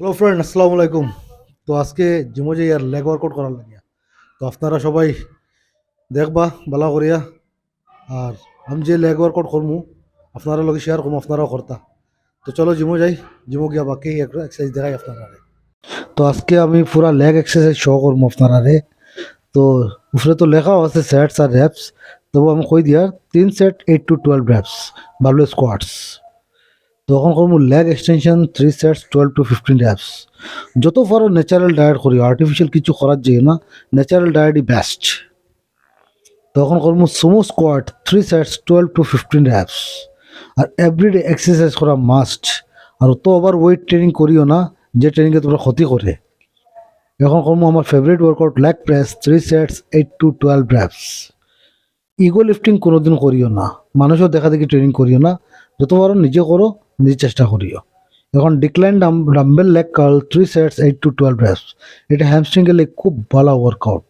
Hello friend, আসসালামু আলাইকুম। তো আজকে জিমো যে ইয়ার লেগ ওয়ার্কআউট করার লাগে, তো আপনারা সবাই দেখবা ভালো করিয়া। আর আমি যে লেগ ওয়ার্কআউট করবো আপনারা লগে শেয়ার করবো, আপনারাও করতা। তো চলো জিমো যাই, জিমো গিয়া বাকি এক্সারসাইজ দেখাই আপনারা। তো আজকে আমি পুরা লেগ এক্সারসাইজ শো করবো আপনারা। তো উপরে তো লেখাও আছে সেটস আর র্যাপস, তবু আমি কই দিয়ার 3 সেট 8 to 12 র্যাপস ভালো স্কোয়াটস। তখন করবো leg extension 3 sets 12 to 15 reps. যত পারো ন্যাচারাল ডায়েট করি, আর্টিফিশিয়াল কিছু করার যায় না, ন্যাচারাল ডায়েটই বেস্ট। তখন করবো sumo squat 3 sets 12 to 15 reps. আর এভরিডে এক্সারসাইজ করা মাস্ট। আর তো আবার ওয়েট ট্রেনিং করিও না, যে ট্রেনিংয়ে তোমরা ক্ষতি করে। এখন করবো আমার favourite workout leg press 3 sets 8 to 12 reps. Ego lifting কোনোদিন করিও না, মানুষও দেখা দেখি ট্রেনিং করিও না, যত পারো নিজে করো, নিজে চেষ্টা করিও। এখন decline dumbbell leg curl 3 sets 8 to 12 reps. এটা হ্যামস্ট্রিং এর লেগে খুব ভালো ওয়ার্কআউট,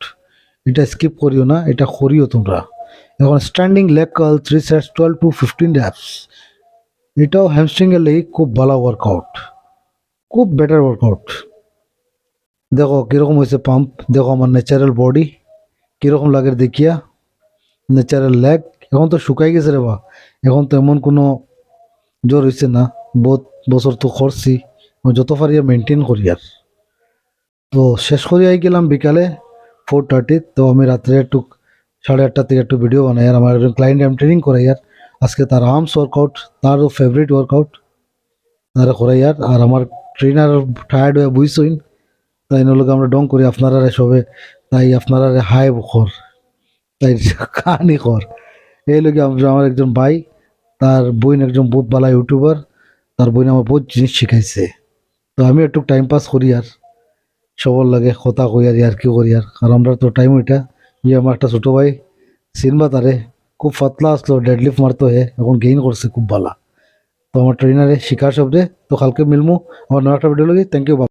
এটা স্কিপ করিও না, এটা করিও তোমরা। এখন standing leg curl 3 sets 12 to 15 reps. এটাও হ্যামস্ট্রিং এর লেগে খুব ভালো ওয়ার্কআউট, খুব বেটার ওয়ার্কআউট। দেখো কিরকম হয়েছে পাম্প, দেখো আমার ন্যাচারাল বডি কিরকম লাগে দেখিয়া। ন্যাচারাল লেগ এখন তো শুকাই গেছে রে বা, এখন তো এমন কোনো জ্বর হয়েছে না। বহুত বছর তো করছি, যত পারি মেনটেন করি। আর তো শেষ করে আই গেলাম বিকালে 4:30। তো আমি রাত্রে একটু 8:30 থেকে একটু ভিডিও বানাই। আর আমার একজন ক্লায়েন্ট আমি ট্রেনিং করাই, আর আজকে তার আর্মস ওয়ার্কআউট, তারও ফেভারিট ওয়ার্কআউট তারা করাই। আর আমার ট্রেনার টায়ার্ড হয়ে বুঝছইন, তাই নলোকে আমরা ডং করি আপনারা সবে, তাই আপনারা হাই কর, তাই কাহানি কর। এই লোকে আমার একজন ভাই, তার বোন একজন বহুত ভালো ইউটিউবার, তার বোন আমার বহুত জিনিস শিখাইছে। তো আমি একটু টাইম পাস করি, আর সবার লাগে কথা কই আর কি করি। আর কারণ আমরা তো টাইম ওইটা, যে আমার একটা ছোটো ভাই সিনবা, তারে খুব পাতলা আসলো, ডেডলিফট মারতো হে, এখন গেইন করছে খুব ভালো। তো আমার ট্রেনারে শিখার শব্দে। তো কালকে মিলমু আমার নয় একটা ভিডিও লাগে। Thank you.